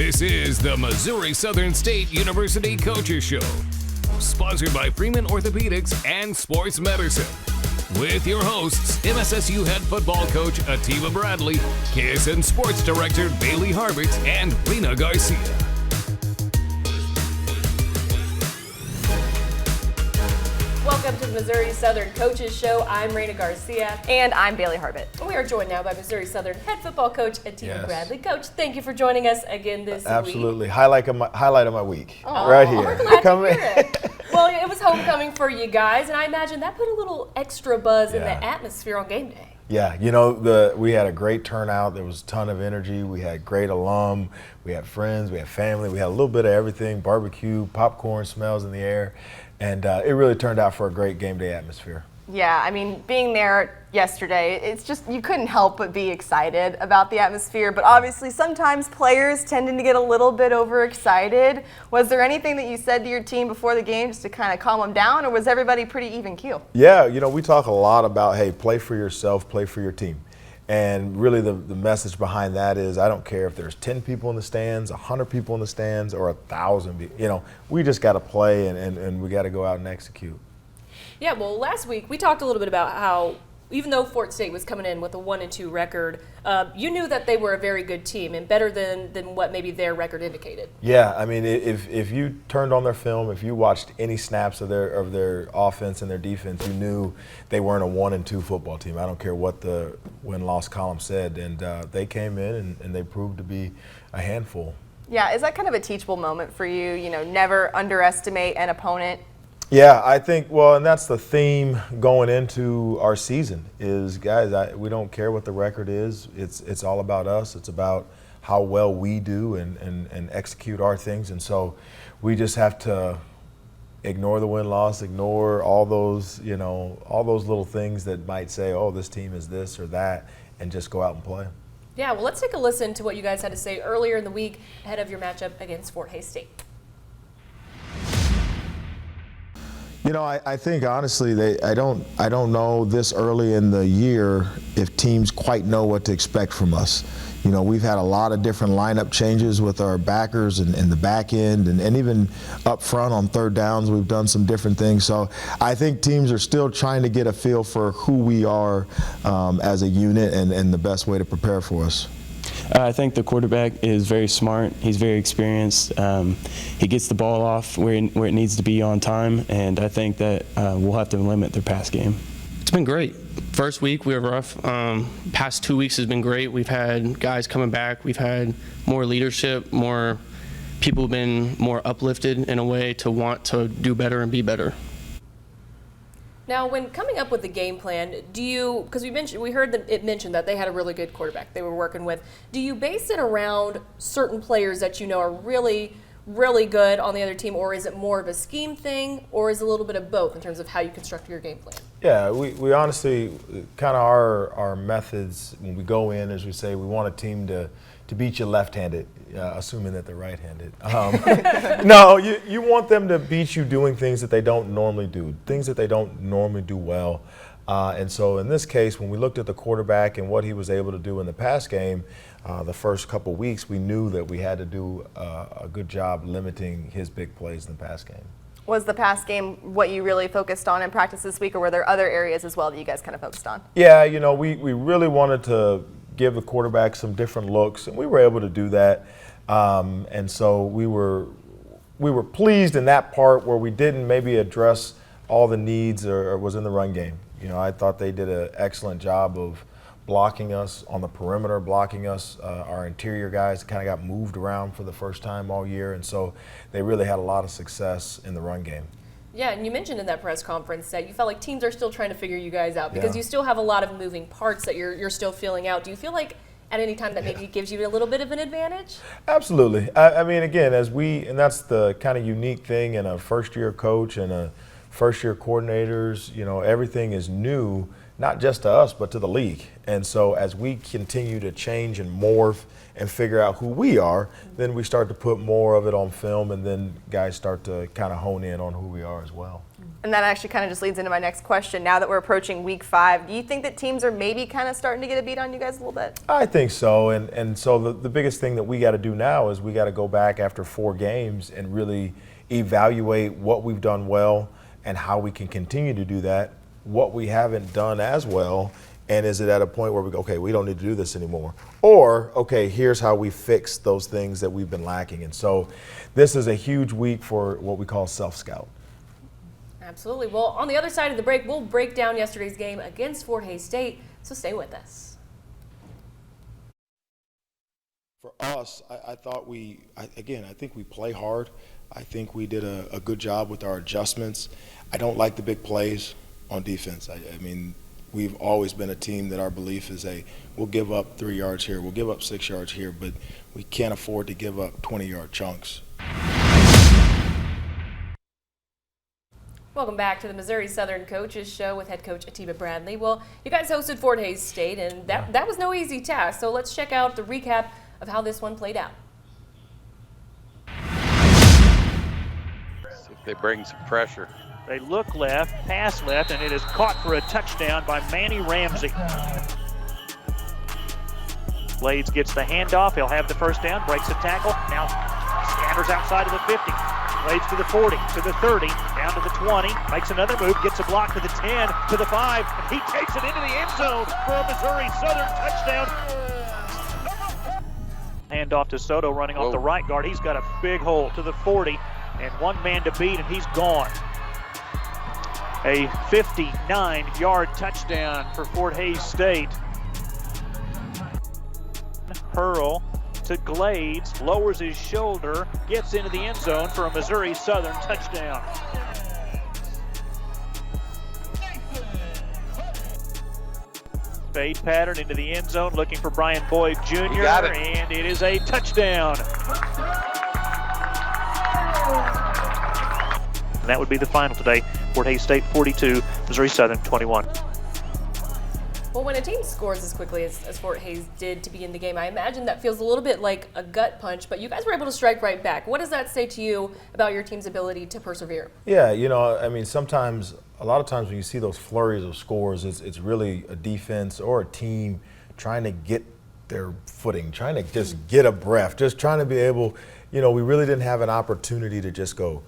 This is the Missouri Southern State University Coaches Show, sponsored by Freeman Orthopedics and Sports Medicine. With your hosts, MSSU head football coach Atiba Bradley, KSN Sports Director Bailey Harbit, and Reina Garcia. Welcome to the Missouri Southern Coaches Show. I'm Reina Garcia. And I'm Bailey Harbit. We are joined now by Missouri Southern head football coach Atiba Bradley. Coach, thank you for joining us again this week. Absolutely. Highlight of my week. Oh, right here. We're glad to hear it. Well, it was homecoming for you guys, and I imagine that put a little extra buzz in the atmosphere on game day. Yeah, we had a great turnout. There was a ton of energy. We had great alum. We had friends. We had family. We had a little bit of everything, barbecue, popcorn smells in the air. And it really turned out for a great game day atmosphere. Yeah, I mean, being there yesterday, it's just, you couldn't help but be excited about the atmosphere. But obviously, sometimes players tending to get a little bit overexcited. Was there anything that you said to your team before the game just to kind of calm them down, or was everybody pretty even keel? Yeah, we talk a lot about, hey, play for yourself, play for your team. And really the message behind that is, I don't care if there's 10 people in the stands, 100 people in the stands, or 1,000. We just got to play and we got to go out and execute. Yeah, well, last week we talked a little bit about how even though Fort State was coming in with a 1-2 record, you knew that they were a very good team and better than what maybe their record indicated. Yeah, I mean, if you turned on their film, if you watched any snaps of their offense and their defense, you knew they weren't a 1-2 football team. I don't care what the win-loss column said, and they came in and they proved to be a handful. Yeah, is that kind of a teachable moment for you? Never underestimate an opponent. Yeah, I think, and that's the theme going into our season is, guys, we don't care what the record is. It's all about us. It's about how well we do and execute our things. And so we just have to ignore the win-loss, ignore all those little things that might say, oh, this team is this or that, and just go out and play. Yeah, well, let's take a listen to what you guys had to say earlier in the week ahead of your matchup against Fort Hays State. I think honestly, I don't know this early in the year if teams quite know what to expect from us. We've had a lot of different lineup changes with our backers and the back end and even up front on third downs. We've done some different things. So I think teams are still trying to get a feel for who we are as a unit and the best way to prepare for us. I think the quarterback is very smart. He's very experienced. He gets the ball off where it needs to be on time, and I think that we'll have to limit their pass game. It's been great. First week we were rough. Past 2 weeks has been great. We've had guys coming back. We've had more leadership, more people have been more uplifted in a way to want to do better and be better. Now, when coming up with the game plan, because we heard that it mentioned that they had a really good quarterback they were working with. Do you base it around certain players that you know are really, really good on the other team, or is it more of a scheme thing, or is it a little bit of both in terms of how you construct your game plan? Yeah, we honestly, kind of our methods when we go in, as we say, we want a team to beat you left-handed, assuming that they're right-handed. No, you want them to beat you doing things that they don't normally do, things that they don't normally do well. And so in this case, when we looked at the quarterback and what he was able to do in the pass game, the first couple weeks, we knew that we had to do a good job limiting his big plays in the pass game. Was the pass game what you really focused on in practice this week, or were there other areas as well that you guys kind of focused on? Yeah, we really wanted to give the quarterback some different looks, and we were able to do that. And so we were pleased in that part where we didn't maybe address all the needs or was in the run game. I thought they did an excellent job of blocking us on the perimeter, blocking us. Our interior guys kind of got moved around for the first time all year, and so they really had a lot of success in the run game. Yeah, and you mentioned in that press conference that you felt like teams are still trying to figure you guys out because you still have a lot of moving parts that you're still filling out. Do you feel like at any time that maybe gives you a little bit of an advantage? Absolutely. I mean, again, and that's the kind of unique thing in a first-year coach and a first-year coordinators, everything is new. not just to us, but to the league. And so as we continue to change and morph and figure out who we are, then we start to put more of it on film, and then guys start to kind of hone in on who we are as well. And that actually kind of just leads into my next question. Now that we're approaching week 5, do you think that teams are maybe kind of starting to get a beat on you guys a little bit? I think so. And so the biggest thing that we got to do now is we got to go back after 4 games and really evaluate what we've done well and how we can continue to do that, what we haven't done as well, and is it at a point where we go, okay, we don't need to do this anymore? Or, okay, here's how we fix those things that we've been lacking. And so this is a huge week for what we call self-scout. Absolutely. Well, on the other side of the break, we'll break down yesterday's game against Fort Hays State, so stay with us. For us, I thought I think we play hard. I think we did a good job with our adjustments. I don't like the big plays on defense. I mean, we've always been a team that our belief is we'll give up 3 yards here, we'll give up 6 yards here, but we can't afford to give up 20-yard chunks. Welcome back to the Missouri Southern Coaches Show with head coach Atiba Bradley. Well, you guys hosted Fort Hays State, and that was no easy task. So let's check out the recap of how this one played out. See if they bring some pressure. They look left, pass left, and it is caught for a touchdown by Manny Ramsey. Blades gets the handoff. He'll have the first down, breaks a tackle. Now scatters outside of the 50. Blades to the 40, to the 30, down to the 20, makes another move, gets a block to the 10, to the 5, and he takes it into the end zone for a Missouri Southern touchdown. Handoff to Soto running off the right guard. He's got a big hole to the 40, and one man to beat, and he's gone. A 59-yard touchdown for Fort Hays State. Hurl to Glades, lowers his shoulder, gets into the end zone for a Missouri Southern touchdown. Fade pattern into the end zone, looking for Brian Boyd Jr., and it is a touchdown. And that would be the final today. Fort Hays State 42, Missouri Southern 21. Well, when a team scores as quickly as Fort Hays did to begin the game, I imagine that feels a little bit like a gut punch, but you guys were able to strike right back. What does that say to you about your team's ability to persevere? Yeah, I mean, a lot of times when you see those flurries of scores, it's really a defense or a team trying to get their footing, trying to just get a breath, just trying to be able, we really didn't have an opportunity to just go,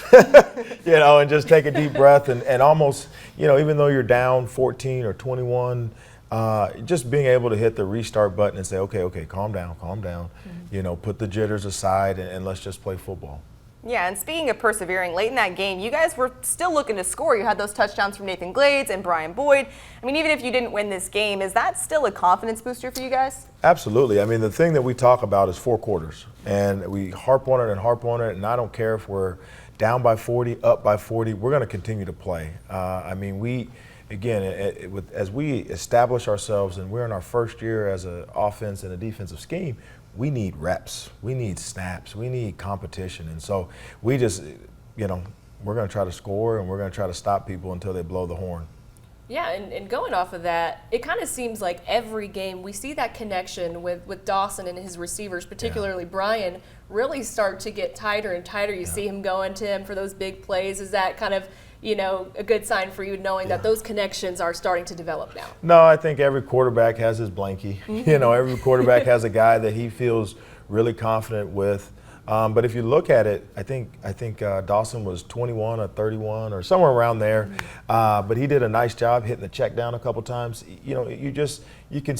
and just take a deep breath and almost, even though you're down 14 or 21, just being able to hit the restart button and say, okay, calm down, put the jitters aside and let's just play football. Yeah, and speaking of persevering, late in that game, you guys were still looking to score. You had those touchdowns from Nathan Glades and Brian Boyd. I mean, even if you didn't win this game, is that still a confidence booster for you guys? Absolutely. I mean, the thing that we talk about is 4 quarters, and we harp on it, and I don't care if we're down by 40, up by 40, we're going to continue to play. I mean, as we establish ourselves and we're in our first year as an offense and a defensive scheme, we need reps, we need snaps, we need competition. And so we just, we're going to try to score and we're going to try to stop people until they blow the horn. Yeah, and going off of that, it kind of seems like every game we see that connection with Dawson and his receivers, particularly Brian, really start to get tighter and tighter. You see him going to him for those big plays. Is that kind of, a good sign for you knowing that those connections are starting to develop now? No, I think every quarterback has his blankie. Every quarterback has a guy that he feels really confident with. But if you look at it, I think Dawson was 21 or 31 or somewhere around there. But he did a nice job hitting the check down a couple times. You can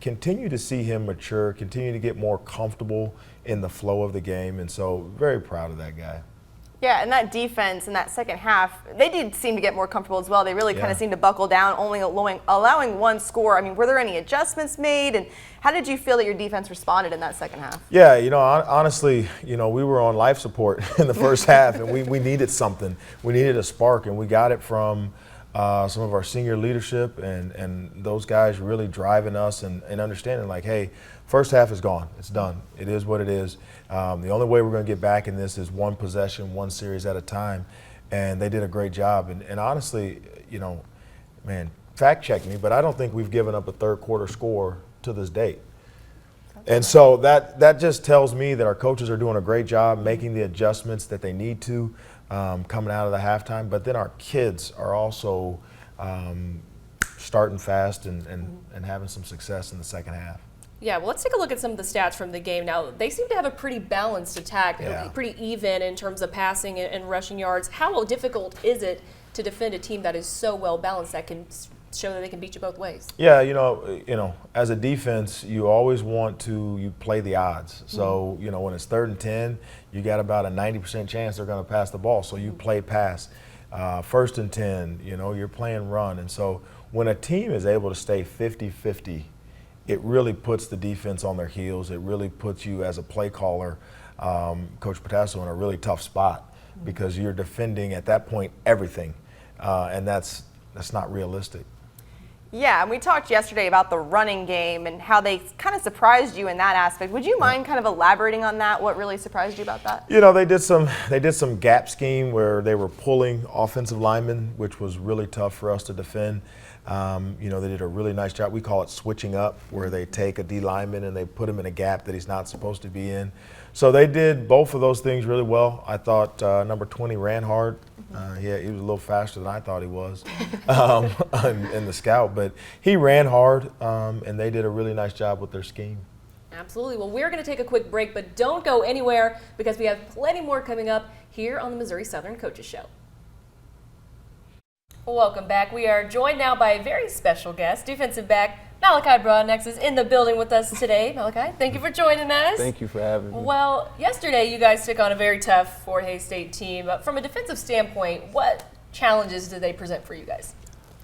continue to see him mature, continue to get more comfortable in the flow of the game. And so very proud of that guy. Yeah, and that defense in that second half, they did seem to get more comfortable as well. They really kind of seemed to buckle down, only allowing one score. I mean, were there any adjustments made? And how did you feel that your defense responded in that second half? Yeah, honestly, we were on life support in the first half, and we needed something. We needed a spark, and we got it from some of our senior leadership and those guys really driving us and understanding, like, hey, first half is gone. It's done. It is what it is. The only way we're going to get back in this is one possession, one series at a time. And they did a great job. And honestly, fact check me, but I don't think we've given up a third quarter score to this date. And so that just tells me that our coaches are doing a great job making the adjustments that they need to coming out of the halftime. But then our kids are also starting fast and having some success in the second half. Yeah, well, let's take a look at some of the stats from the game. Now, they seem to have a pretty balanced attack, pretty even in terms of passing and rushing yards. How difficult is it to defend a team that is so well balanced that can show that they can beat you both ways? Yeah, you know, as a defense, you always want to play the odds. So, you know, when it's 3rd and 10, you got about a 90% chance they're going to pass the ball. So you play pass. 1st and 10, you know, you're playing run. And so when a team is able to stay 50-50, it really puts the defense on their heels. It really puts you as a play caller, Coach Patasso, in a really tough spot because you're defending at that point everything, and that's not realistic. Yeah, and we talked yesterday about the running game and how they kind of surprised you in that aspect. Would you mind kind of elaborating on that? What really surprised you about that? You know, they did some gap scheme where they were pulling offensive linemen, which was really tough for us to defend. You know, they did a really nice job. We call it switching up, where they take a D lineman and they put him in a gap that he's not supposed to be in. So they did both of those things really well. I thought number 20 ran hard. He was a little faster than I thought he was in the scout, but he ran hard, and they did a really nice job with their scheme. Absolutely. Well, we're going to take a quick break, but don't go anywhere because we have plenty more coming up here on the Missouri Southern Coaches Show. Welcome back. We are joined now by a very special guest, defensive back Malachi Broadnex is in the building with us today. Malachi, thank you for joining us. Thank you for having me. Well, yesterday you guys took on a very tough Fort Hays State team. From a defensive standpoint, what challenges did they present for you guys?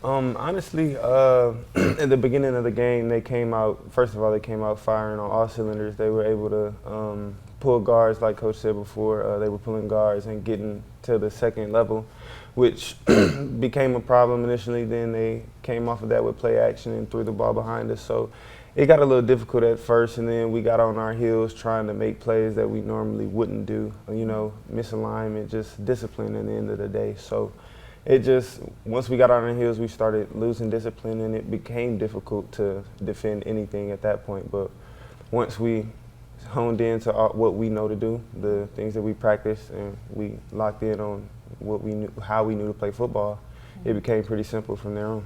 Honestly, in the beginning of the game, they came out, first of all, they came out firing on all cylinders. They were able to pull guards, like Coach said before. They were pulling guards and getting to the second level, which became a problem initially. Then they came off of that with play action and threw the ball behind us. So it got a little difficult at first, and then we got on our heels trying to make plays that we normally wouldn't do. You know, misalignment, just discipline at the end of the day. So it just, once we got on our heels, we started losing discipline, and it became difficult to defend anything at that point. But once we honed in to what we know to do, the things that we practice, and we locked in on what we knew, how we knew to play football, it became pretty simple from there on.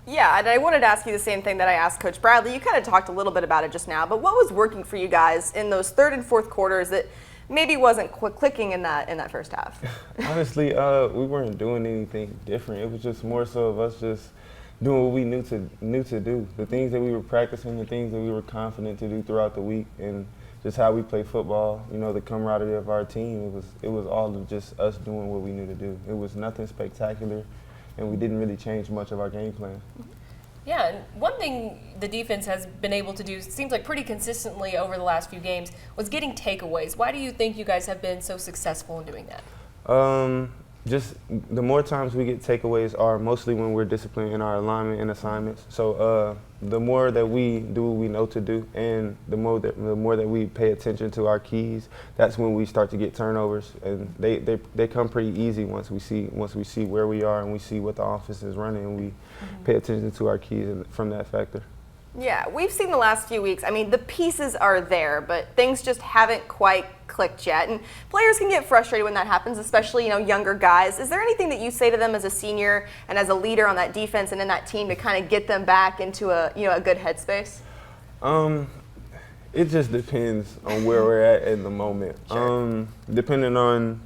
Yeah, and I wanted to ask you the same thing that I asked Coach Bradley. You kind of talked a little bit about it just now, but what was working for you guys in those third and fourth quarters that maybe wasn't clicking in that first half? Honestly, we weren't doing anything different. It was just more so of us just doing what we knew to do, the things that we were practicing, the things that we were confident to do throughout the week, and just how we play football. You know, the camaraderie of our team. It was all of just us doing what we knew to do. It was nothing spectacular, and we didn't really change much of our game plan. Yeah, and one thing the defense has been able to do, seems like pretty consistently over the last few games, was getting takeaways. Why do you think you guys have been so successful in doing that? Just the more times we get takeaways are mostly when we're disciplined in our alignment and assignments. So the more that we do what we know to do, and the more that we pay attention to our keys, that's when we start to get turnovers, and they come pretty easy once we see where we are and we see what the offense is running, and we pay attention to our keys from that factor. Yeah, we've seen the last few weeks. I mean, the pieces are there, but things just haven't quite clicked yet. And players can get frustrated when that happens, especially, you know, younger guys. Is there anything that you say to them as a senior and as a leader on that defense and in that team to kind of get them back into a good headspace? It just depends on where we're at in the moment. Sure. Depending on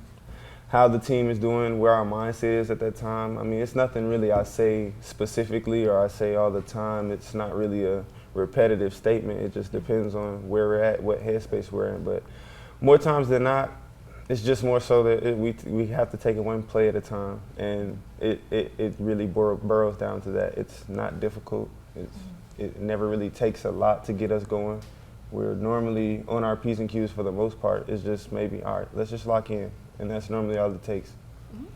how the team is doing, where our mindset is at that time. I mean, it's nothing really I say specifically or I say all the time. It's not really a repetitive statement. It just depends on where we're at, what headspace we're in. But more times than not, it's just more so that we have to take it one play at a time, and it really burrows down to that. It's not difficult. It never really takes a lot to get us going. We're normally on our P's and Q's for the most part. It's just maybe, all right, let's just lock in. And that's normally all it takes.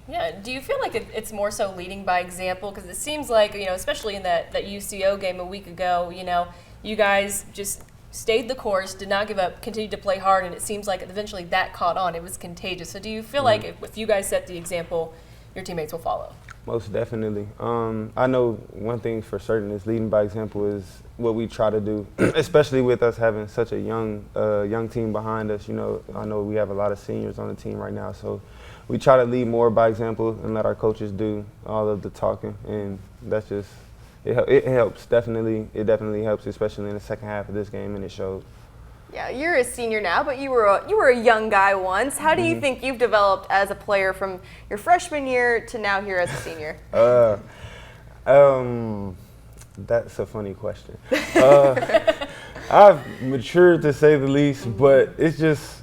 Yeah. Do you feel like it's more so leading by example? Because it seems like, you know, especially in that UCO game a week ago, you know, you guys just stayed the course, did not give up, continued to play hard, and it seems like eventually that caught on. It was contagious. So do you feel like if you guys set the example, your teammates will follow? Most definitely. I know one thing for certain is leading by example is what we try to do, especially with us having such a young team behind us. You know, I know we have a lot of seniors on the team right now, so we try to lead more by example and let our coaches do all of the talking, and that's just it helps definitely. It definitely helps, especially in the second half of this game, and it showed. Yeah, you're a senior now, but you were a young guy once. How do you think you've developed as a player from your freshman year to now here as a senior? That's a funny question. I've matured to say the least, but it's just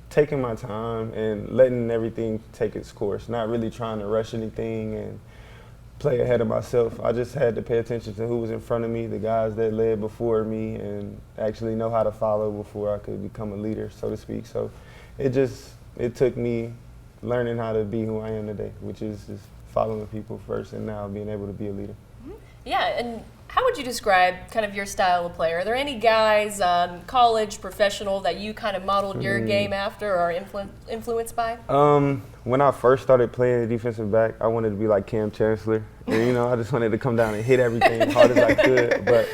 taking my time and letting everything take its course, not really trying to rush anything and play ahead of myself. I just had to pay attention to who was in front of me, the guys that led before me, and actually know how to follow before I could become a leader, so to speak. So it took me learning how to be who I am today, which is just following people first and now being able to be a leader. Yeah, and how would you describe kind of your style of player? Are there any guys, college, professional, that you kind of modeled your game after or are influenced by? When I first started playing defensive back, I wanted to be like Cam Chancellor. And, you know, I just wanted to come down and hit everything as hard as I could. But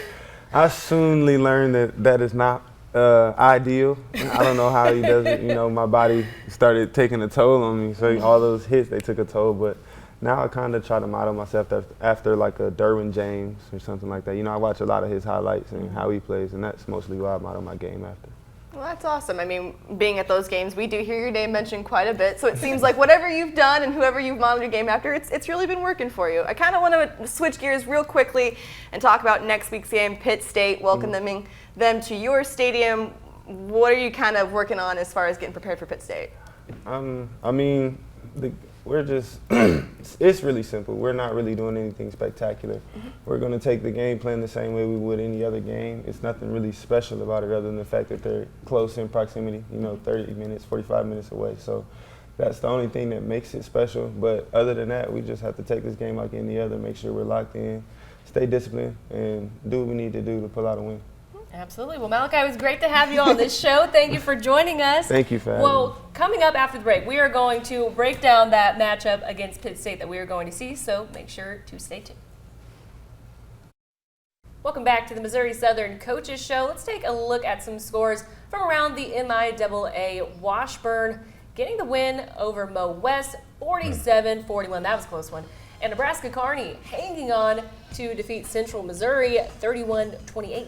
I soonly learned that is not ideal. I don't know how he does it. You know, my body started taking a toll on me. So all those hits, they took a toll. But now I kind of try to model myself after like a Derwin James or something like that. You know, I watch a lot of his highlights and how he plays, and that's mostly what I model my game after. Well, that's awesome. I mean, being at those games, we do hear your name mentioned quite a bit. So it seems like whatever you've done and whoever you've modeled your game after, it's really been working for you. I kind of want to switch gears real quickly and talk about next week's game, Pitt State, welcoming them to your stadium. What are you kind of working on as far as getting prepared for Pitt State? I mean, we're just, it's really simple. We're not really doing anything spectacular. We're going to take the game plan the same way we would any other game. It's nothing really special about it other than the fact that they're close in proximity, you know, 30 minutes, 45 minutes away. So that's the only thing that makes it special. But other than that, we just have to take this game like any other, make sure we're locked in, stay disciplined, and do what we need to do to pull out a win. Absolutely. Well, Malachi, it was great to have you on this show. Thank you for joining us. Thank you for having me. Well, coming up after the break, we are going to break down that matchup against Pitt State that we are going to see, so make sure to stay tuned. Welcome back to the Missouri Southern Coaches Show. Let's take a look at some scores from around the MIAA. Washburn getting the win over Mo West, 47-41. That was a close one. And Nebraska Kearney hanging on to defeat Central Missouri, 31-28.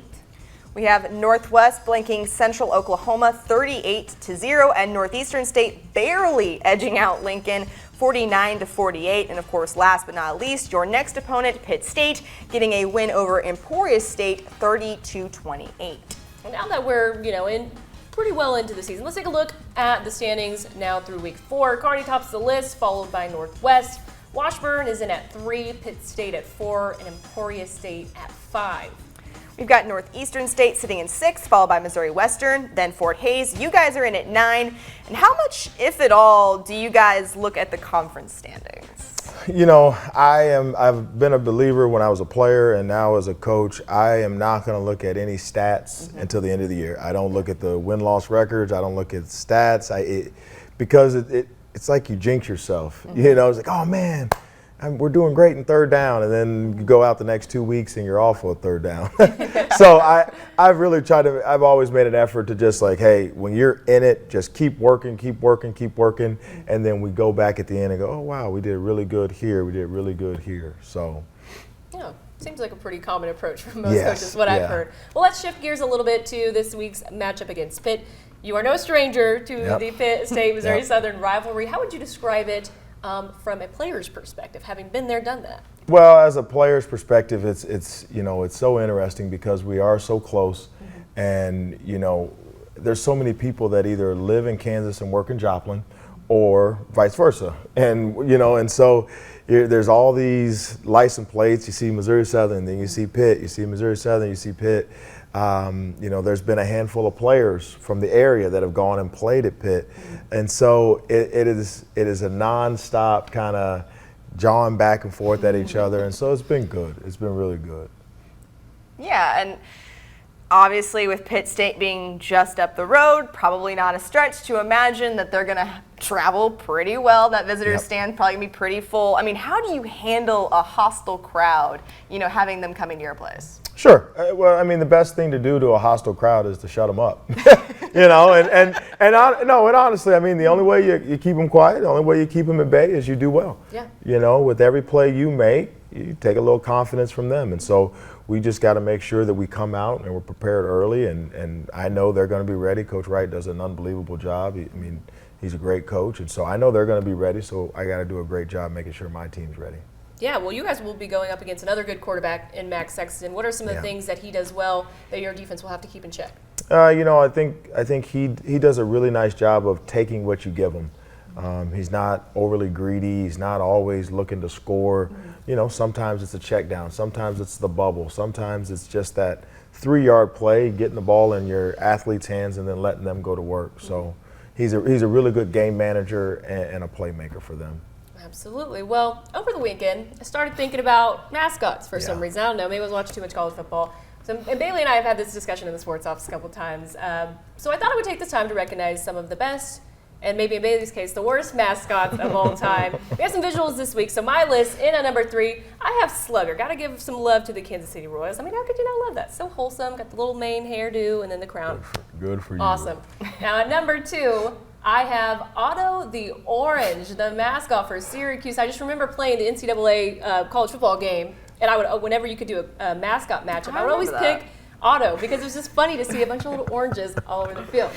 We have Northwest blanking Central Oklahoma 38-0, and Northeastern State barely edging out Lincoln 49-48. And of course, last but not least, your next opponent, Pitt State, getting a win over Emporia State 30-28. Well, now that we're in pretty well into the season, let's take a look at the standings now through week 4. Kearney tops the list, followed by Northwest. Washburn is in at 3, Pitt State at 4, and Emporia State at 5. We've got Northeastern State sitting in 6th, followed by Missouri Western, then Fort Hays. You guys are in at 9. And how much, if at all, do you guys look at the conference standings? You know, I've been a believer when I was a player and now as a coach. I am not going to look at any stats until the end of the year. I don't look at the win-loss records. I don't look at stats. Because it's like you jinx yourself. You know, it's like, oh man, we're doing great in third down, and then you go out the next 2 weeks and you're awful at third down. So I've really I've always made an effort to just like, hey, when you're in it, just keep working, and then we go back at the end and go, oh wow, we did really good here, we did really good here. So. Yeah, seems like a pretty common approach from most coaches, what I've heard. Well, let's shift gears a little bit to this week's matchup against Pitt. You are no stranger to the Pitt State Missouri Southern rivalry. How would you describe it from a player's perspective, having been there, done that? Well, as a player's perspective, it's so interesting because we are so close, and there's so many people that either live in Kansas and work in Joplin, or vice versa, and so there's all these license plates. You see Missouri Southern, then you see Pitt. You see Missouri Southern, you see Pitt. There's been a handful of players from the area that have gone and played at Pitt, and so it is a nonstop kind of jawing back and forth at each other, and so it's been good. It's been really good. Yeah, and obviously with Pitt State being just up the road, probably not a stretch to imagine that they're going to travel pretty well. That visitor stand probably gonna be pretty full. I mean, how do you handle a hostile crowd, having them coming to your place? Sure. Well, I mean, the best thing to do to a hostile crowd is to shut them up. And honestly, I mean, the only way you keep them quiet, the only way you keep them at bay is you do well. Yeah. With every play you make, you take a little confidence from them. And so we just got to make sure that we come out and we're prepared early. And I know they're going to be ready. Coach Wright does an unbelievable job. He's a great coach. And so I know they're going to be ready. So I got to do a great job making sure my team's ready. Yeah, well, you guys will be going up against another good quarterback in Max Sexton. What are some of the things that he does well that your defense will have to keep in check? I think he does a really nice job of taking what you give him. He's not overly greedy. He's not always looking to score. Sometimes it's a check down. Sometimes it's the bubble. Sometimes it's just that 3-yard play, getting the ball in your athlete's hands and then letting them go to work. So he's a really good game manager and a playmaker for them. Absolutely. Well, over the weekend, I started thinking about mascots for some reason. I don't know. Maybe I was watching too much college football. And Bailey and I have had this discussion in the sports office a couple of times. So I thought I would take this time to recognize some of the best, and maybe in Bailey's case, the worst mascots of all time. We have some visuals this week. So my list, in at number 3, I have Slugger. Got to give some love to the Kansas City Royals. I mean, how could you not love that? So wholesome. Got the little mane hairdo and then the crown. Good for you. Awesome. Now at number 2, I have Otto the Orange, the mascot for Syracuse. I just remember playing the NCAA college football game, and I would, whenever you could do a mascot matchup, I would always pick Otto because it was just funny to see a bunch of little oranges all over the field.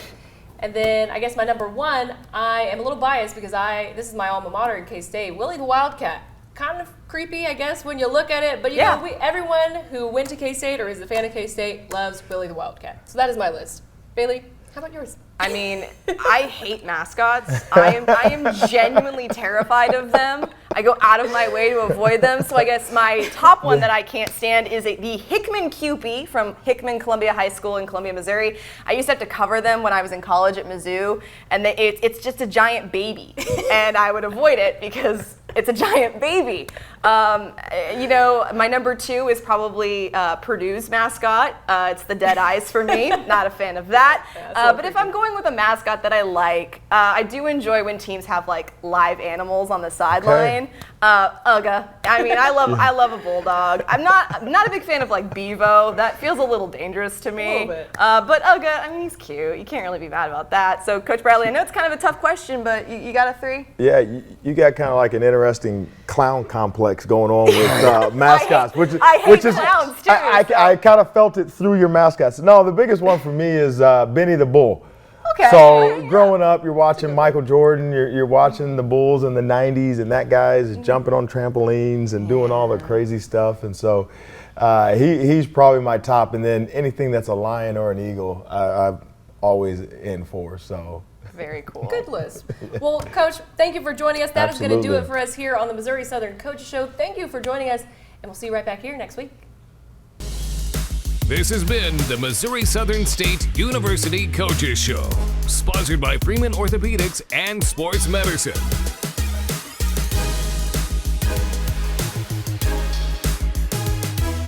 And then I guess my number 1, I am a little biased because this is my alma mater in K-State, Willie the Wildcat. Kind of creepy, I guess, when you look at it, but everyone who went to K-State or is a fan of K-State loves Willie the Wildcat. So that is my list. Bailey, how about yours? I mean, I hate mascots. I am genuinely terrified of them. I go out of my way to avoid them. So I guess my top one that I can't stand is the Hickman Kewpie from Hickman Columbia High School in Columbia, Missouri. I used to have to cover them when I was in college at Mizzou, and it's just a giant baby, and I would avoid it because it's a giant baby. My number 2 is probably Purdue's mascot. It's the Dead Eyes for me. Not a fan of that. But if I'm going with a mascot that I like, I do enjoy when teams have like live animals on the sideline. Ugga. I mean, I love a bulldog. I'm not a big fan of like Bevo. That feels a little dangerous to me. A little bit. But Ugga, I mean, he's cute. You can't really be mad about that. So, Coach Bradley, I know it's kind of a tough question, but you got a 3? Yeah, you got kind of like an interesting clown complex going on with mascots, I hate clowns too. I kind of felt it through your mascots. No, the biggest one for me is Benny the Bull. Okay. So growing up, you're watching Michael Jordan, you're watching the Bulls in the 90s, and that guy is jumping on trampolines and doing all the crazy stuff. And so he's probably my top. And then anything that's a lion or an eagle, I'm always in for. So. Very cool. Good list. Well, Coach, thank you for joining us. That is going to do Absolutely. it for us here on the Missouri Southern Coaches Show. Thank you for joining us, and we'll see you right back here next week. This has been the Missouri Southern State University Coaches Show, sponsored by Freeman Orthopedics and Sports Medicine.